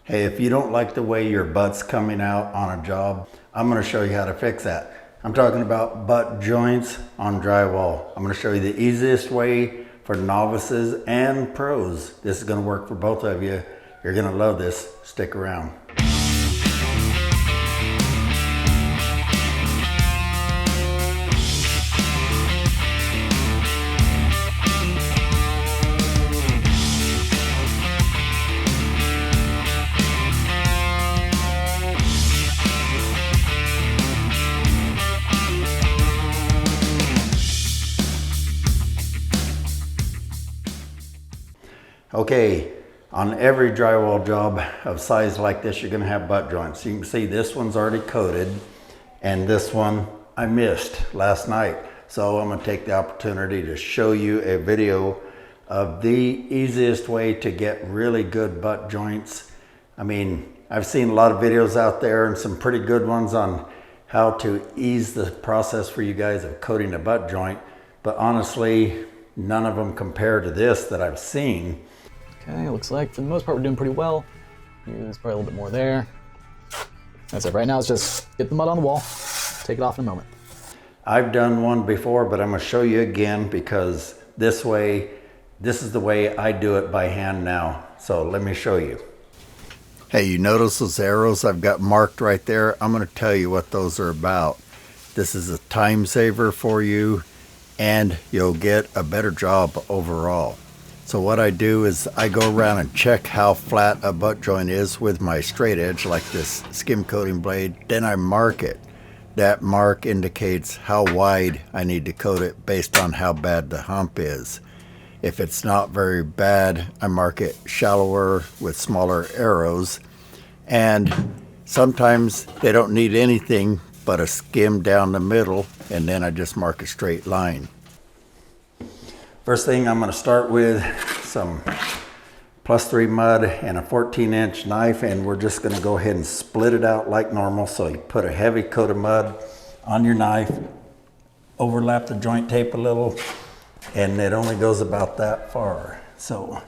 Hey, if you don't like the way your butt's coming out on a job, I'm going to show you how to fix that. I'm talking about butt joints on drywall. I'm going to show you the easiest way for novices and pros. This is going to work for both of you. You're going to love this. Stick around. Okay, on every drywall job of size like this, you're gonna have butt joints. You can see this one's already coated, and this one I missed last night. So I'm gonna take the opportunity to show you a video of the easiest way to get really good butt joints. I mean, I've seen a lot of videos out there and some pretty good ones on how to ease the process for you guys of coating a butt joint, but honestly, none of them compare to this that I've seen. Okay, looks like for the most part we're doing pretty well. Use probably a little bit more there. That's it. Right now it's just get the mud on the wall, take it off in a moment. I've done one before, but I'm gonna show you again because this is the way I do it by hand now. So let me show you. Hey, you notice those arrows I've got marked right there? I'm gonna tell you what those are about. This is a time saver for you and you'll get a better job overall. So what I do is I go around and check how flat a butt joint is with my straight edge, like this skim coating blade. Then I mark it. That mark indicates how wide I need to coat it based on how bad the hump is. If it's not very bad, I mark it shallower with smaller arrows. And sometimes they don't need anything but a skim down the middle, and then I just mark a straight line. First thing, I'm going to start with some +3 mud and a 14-inch knife, and we're just going to go ahead and split it out like normal. So you put a heavy coat of mud on your knife, overlap the joint tape a little, and it only goes about that far. So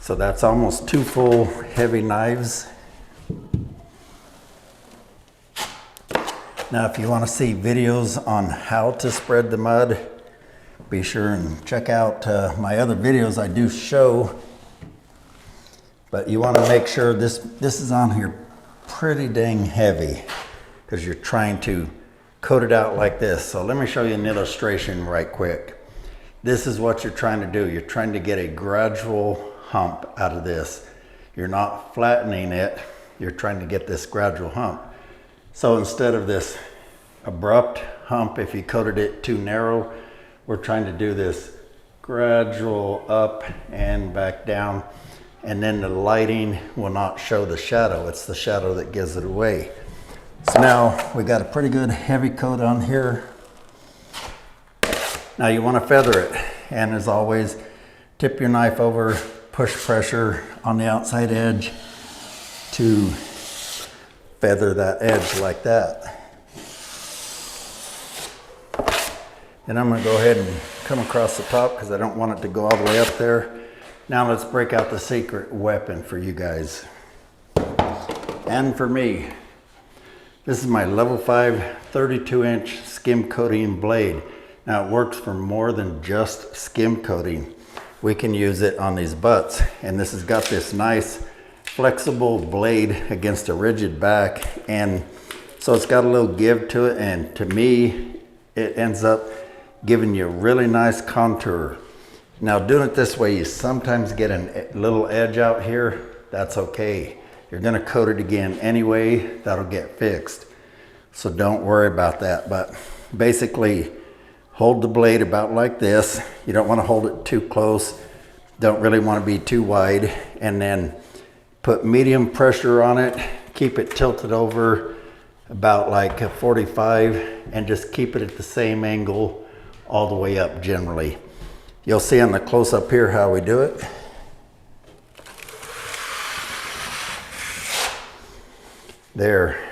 that's almost 2 full heavy knives. Now, if you want to see videos on how to spread the mud, be sure and check out my other videos I do show. But you want to make sure this is on here pretty dang heavy because you're trying to coat it out like this. So let me show you an illustration right quick. This is what you're trying to do. You're trying to get a gradual hump out of this. You're not flattening it. You're trying to get this gradual hump. So instead of this abrupt hump, if you coated it too narrow, we're trying to do this gradual up and back down. And then the lighting will not show the shadow. It's the shadow that gives it away. So now we got a pretty good heavy coat on here. Now you want to feather it. And as always, tip your knife over, push pressure on the outside edge to feather that edge like that. Then I'm going to go ahead and come across the top because I don't want it to go all the way up there. Now let's break out the secret weapon for you guys and for me. This is my level 5 32-inch skim coating blade. Now it works for more than just skim coating. We can use it on these butts, and this has got this nice flexible blade against a rigid back, and so it's got a little give to it, and to me it ends up giving you a really nice contour. Now doing it this way, you sometimes get a little edge out here. That's okay. You're going to coat it again anyway. That'll get fixed, so don't worry about that. But basically, hold the blade about like this. You don't want to hold it too close, don't really want to be too wide, and then put medium pressure on it, keep it tilted over about like a 45, and just keep it at the same angle all the way up generally. You'll see on the close-up here how we do it. There,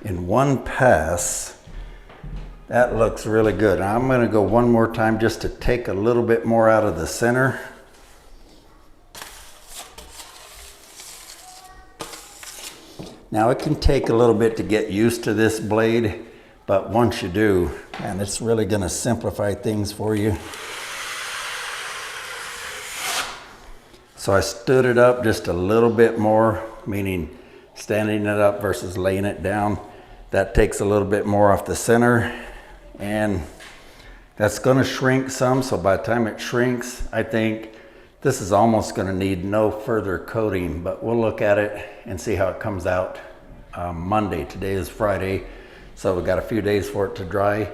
in one pass, that looks really good. I'm going to go one more time just to take a little bit more out of the center. Now it can take a little bit to get used to this blade, but once you do, man, it's really gonna simplify things for you. So I stood it up just a little bit more, meaning standing it up versus laying it down. That takes a little bit more off the center, and that's gonna shrink some, so by the time it shrinks, I think this is almost gonna need no further coating, but we'll look at it and see how it comes out Monday. Today is Friday, so we've got a few days for it to dry.